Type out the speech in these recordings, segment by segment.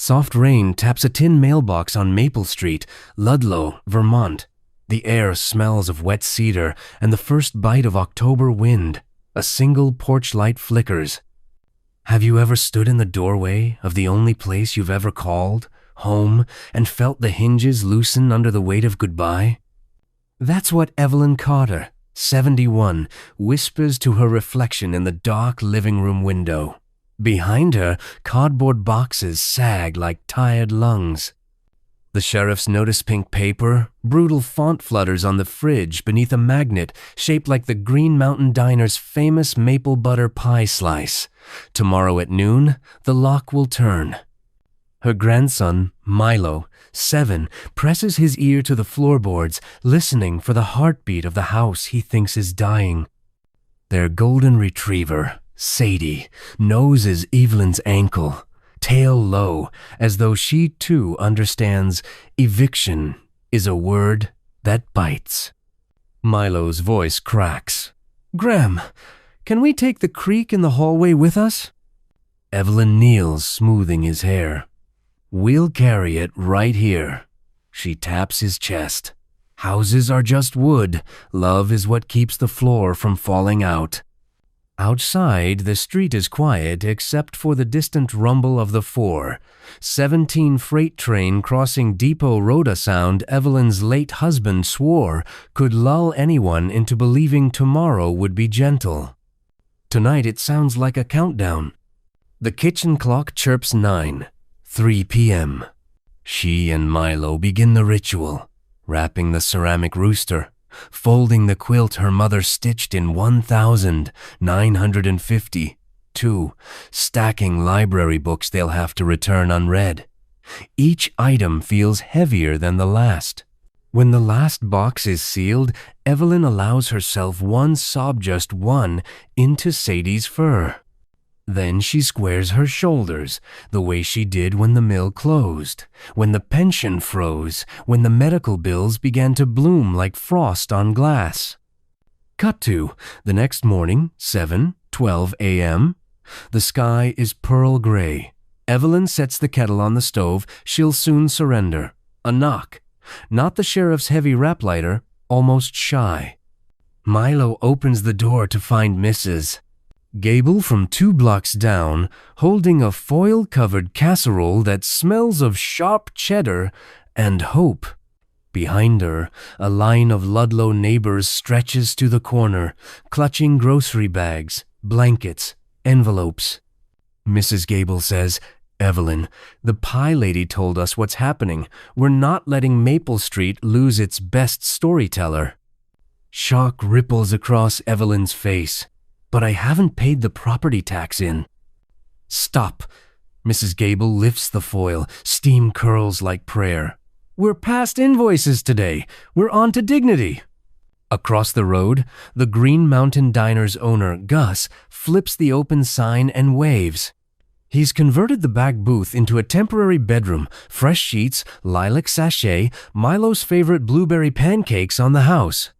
Soft rain taps a tin mailbox on Maple Street, Ludlow, Vermont. The air smells of wet cedar and the first bite of October wind. A single porch light flickers. Have you ever stood in the doorway of the only place you've ever called home and felt the hinges loosen under the weight of goodbye? That's what Evelyn Carter, 71, whispers to her reflection in the dark living room window. Behind her, cardboard boxes sag like tired lungs. The sheriff's notice-pink paper, brutal font flutters on the fridge beneath a magnet shaped like the Green Mountain Diner's famous maple butter pie slice. Tomorrow at noon, the lock will turn. Her grandson, Milo, 7, presses his ear to the floorboards, listening for the heartbeat of the house he thinks is dying. Their golden retriever, Sadie, noses Evelyn's ankle, tail low, as though she too understands eviction is a word that bites. Milo's voice cracks. "Graham, can we take the creak in the hallway with us?" Evelyn kneels, smoothing his hair. "We'll carry it right here." She taps his chest. "Houses are just wood. Love is what keeps the floor from falling out." Outside, the street is quiet except for the distant rumble of the 417 freight train crossing Depot Road, a sound Evelyn's late husband swore could lull anyone into believing tomorrow would be gentle. Tonight it sounds like a countdown. The kitchen clock chirps 9, 3 p.m. She and Milo begin the ritual, wrapping the ceramic rooster, folding the quilt her mother stitched in 1952, stacking library books they'll have to return unread. Each item feels heavier than the last. When the last box is sealed, Evelyn allows herself one sob, just one, into Sadie's fur. Then she squares her shoulders, the way she did when the mill closed, when the pension froze, when the medical bills began to bloom like frost on glass. Cut to the next morning, 7:12 a.m. The sky is pearl gray. Evelyn sets the kettle on the stove. She'll soon surrender. A knock. Not the sheriff's heavy rap lighter, almost shy. Milo opens the door to find Mrs. Gable from 2 blocks down, holding a foil-covered casserole that smells of sharp cheddar and hope. Behind her, a line of Ludlow neighbors stretches to the corner, clutching grocery bags, blankets, envelopes. Mrs. Gable says, "Evelyn, the pie lady told us what's happening. We're not letting Maple Street lose its best storyteller." Shock ripples across Evelyn's face. "But I haven't paid the property tax in." "Stop." Mrs. Gable lifts the foil. Steam curls like prayer. "We're past invoices today. We're on to dignity." Across the road, the Green Mountain Diner's owner, Gus, flips the open sign and waves. He's converted the back booth into a temporary bedroom, fresh sheets, lilac sachet, Milo's favorite blueberry pancakes on the house.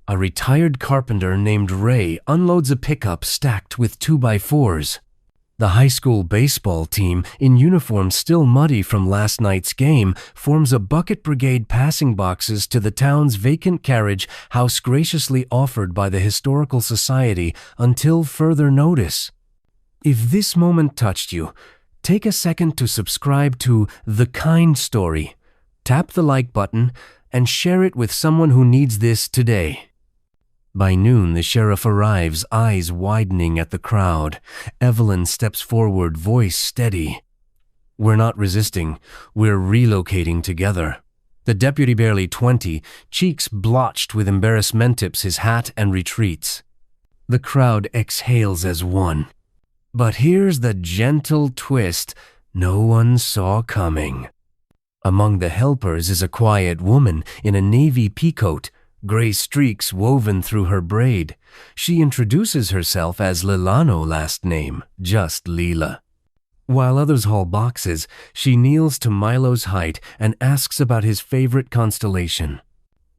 A retired carpenter named Ray unloads a pickup stacked with 2x4s. The high school baseball team, in uniform still muddy from last night's game, forms a bucket brigade passing boxes to the town's vacant carriage house graciously offered by the Historical Society until further notice. If this moment touched you, take a second to subscribe to The Kind Story. Tap the like button and share it with someone who needs this today. By noon, the sheriff arrives, eyes widening at the crowd. Evelyn steps forward, voice steady. "We're not resisting. We're relocating together." The deputy, barely 20, cheeks blotched with embarrassment, tips his hat and retreats. The crowd exhales as one. But here's the gentle twist no one saw coming. Among the helpers is a quiet woman in a navy peacoat, gray streaks woven through her braid. She introduces herself as Lila, no last name, just Lila. While others haul boxes, she kneels to Milo's height and asks about his favorite constellation.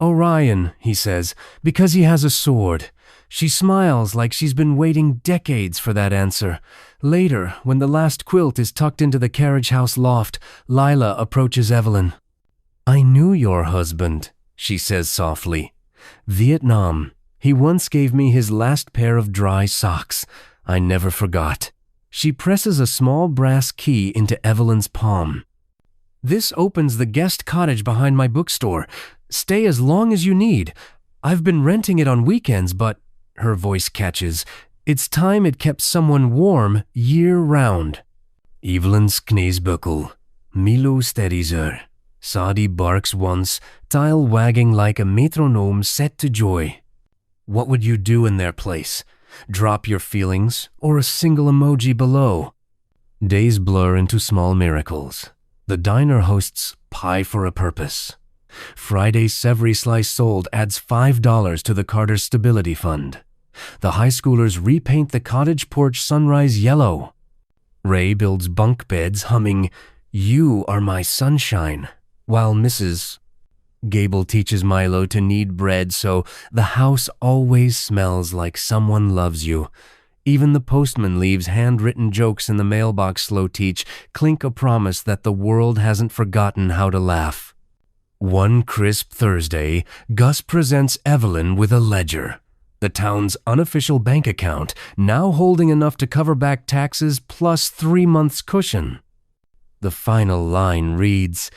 "Orion," he says, "because he has a sword." She smiles like she's been waiting decades for that answer. Later, when the last quilt is tucked into the carriage house loft, Lila approaches Evelyn. "I knew your husband," she says softly. "Vietnam. He once gave me his last pair of dry socks. I never forgot." She presses a small brass key into Evelyn's palm. "This opens the guest cottage behind my bookstore. Stay as long as you need. I've been renting it on weekends, but," her voice catches, "it's time it kept someone warm year-round." Evelyn's kneesbuckle. Milo steadies her. Sadie barks once, tail wagging like a metronome set to joy. What would you do in their place? Drop your feelings, or a single emoji below? Days blur into small miracles. The diner hosts pie for a purpose. Friday's savory slice sold adds $5 to the Carter Stability Fund. The high schoolers repaint the cottage porch sunrise yellow. Ray builds bunk beds humming, "You Are My Sunshine," while Mrs. Gable teaches Milo to knead bread so the house always smells like someone loves you. Even the postman leaves handwritten jokes in the mailbox slow teach, clink a promise that the world hasn't forgotten how to laugh. One crisp Thursday, Gus presents Evelyn with a ledger. The town's unofficial bank account, now holding enough to cover back taxes plus 3 months cushion. The final line reads,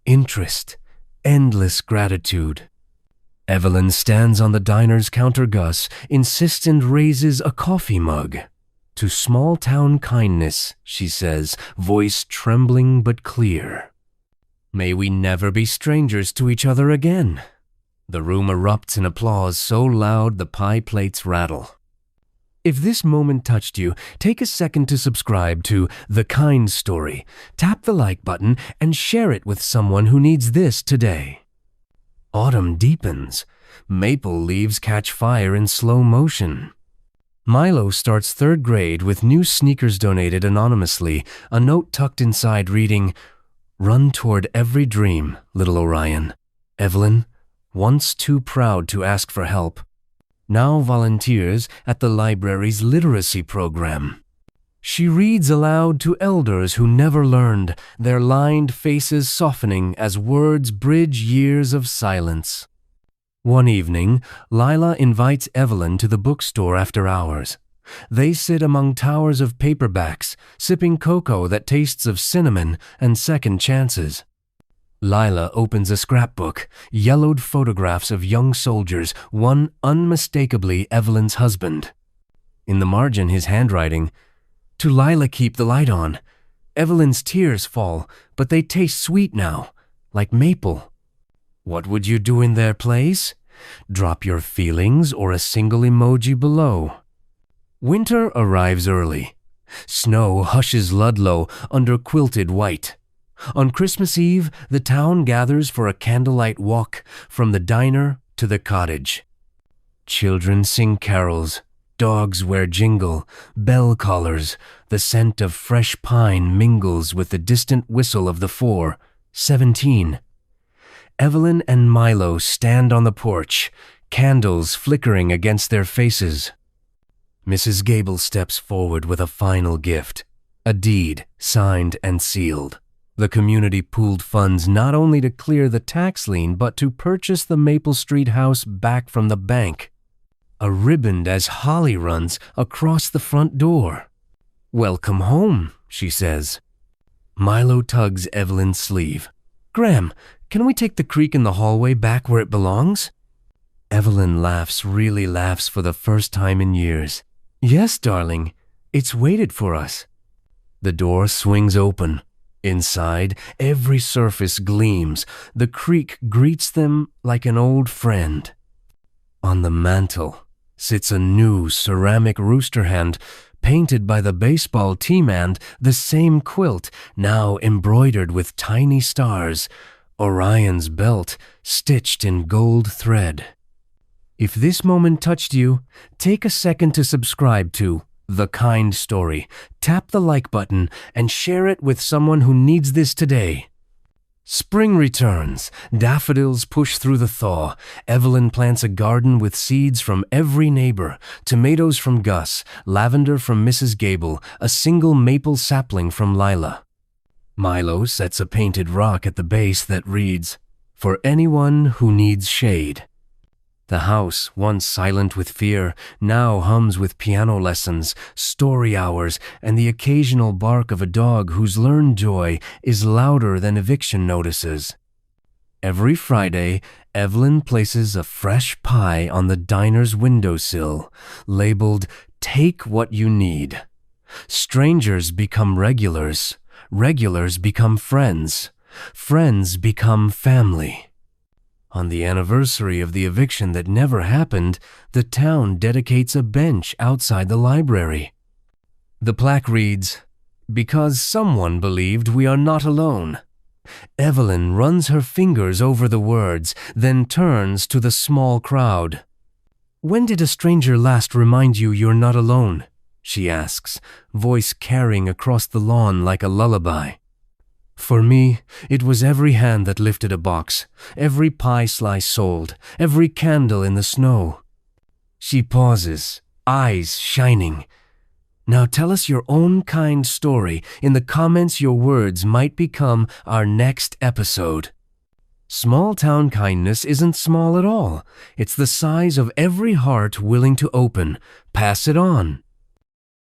"Interest. Endless gratitude." Evelyn stands on the diner's counter. Gus insists and raises a coffee mug. "To small-town kindness," she says, voice trembling but clear. "May we never be strangers to each other again." The room erupts in applause so loud the pie plates rattle. If this moment touched you, take a second to subscribe to The Kind Story. Tap the like button and share it with someone who needs this today. Autumn deepens. Maple leaves catch fire in slow motion. Milo starts 3rd grade with new sneakers donated anonymously, a note tucked inside reading, "Run toward every dream, little Orion. Evelyn, once too proud to ask for help, now volunteers at the library's literacy program." She reads aloud to elders who never learned, their lined faces softening as words bridge years of silence. One evening, Lila invites Evelyn to the bookstore after hours. They sit among towers of paperbacks, sipping cocoa that tastes of cinnamon and second chances. Lila opens a scrapbook, yellowed photographs of young soldiers, one unmistakably Evelyn's husband. In the margin, his handwriting, "To Lila, keep the light on." Evelyn's tears fall, but they taste sweet now, like maple. What would you do in their place? Drop your feelings or a single emoji below. Winter arrives early. Snow hushes Ludlow under quilted white. On Christmas Eve, the town gathers for a candlelight walk from the diner to the cottage. Children sing carols, dogs wear jingle, bell collars, the scent of fresh pine mingles with the distant whistle of the 4:17. Evelyn and Milo stand on the porch, candles flickering against their faces. Mrs. Gable steps forward with a final gift, a deed signed and sealed. The community pooled funds not only to clear the tax lien, but to purchase the Maple Street house back from the bank. A ribbon as holly runs across the front door. "Welcome home," she says. Milo tugs Evelyn's sleeve. "Graham, can we take the creek in the hallway back where it belongs?" Evelyn really laughs for the first time in years. "Yes, darling, it's waited for us." The door swings open. Inside, every surface gleams. The creek greets them like an old friend. On the mantel sits a new ceramic rooster hand, painted by the baseball team, and the same quilt, now embroidered with tiny stars, Orion's belt stitched in gold thread. If this moment touched you, take a second to subscribe to The Kind Story. Tap the like button and share it with someone who needs this today. Spring returns. Daffodils push through the thaw. Evelyn plants a garden with seeds from every neighbor, tomatoes from Gus, lavender from Mrs. Gable, a single maple sapling from Lila. Milo sets a painted rock at the base that reads, "For anyone who needs shade." The house, once silent with fear, now hums with piano lessons, story hours, and the occasional bark of a dog whose learned joy is louder than eviction notices. Every Friday, Evelyn places a fresh pie on the diner's windowsill, labeled, "Take what you need." Strangers become regulars. Regulars become friends. Friends become family. On the anniversary of the eviction that never happened, the town dedicates a bench outside the library. The plaque reads, "Because someone believed we are not alone." Evelyn runs her fingers over the words, then turns to the small crowd. "When did a stranger last remind you you're not alone?" she asks, voice carrying across the lawn like a lullaby. "For me, it was every hand that lifted a box, every pie slice sold, every candle in the snow." She pauses, eyes shining. "Now tell us your own kind story. In the comments, your words might become our next episode." Small town kindness isn't small at all. It's the size of every heart willing to open. Pass it on.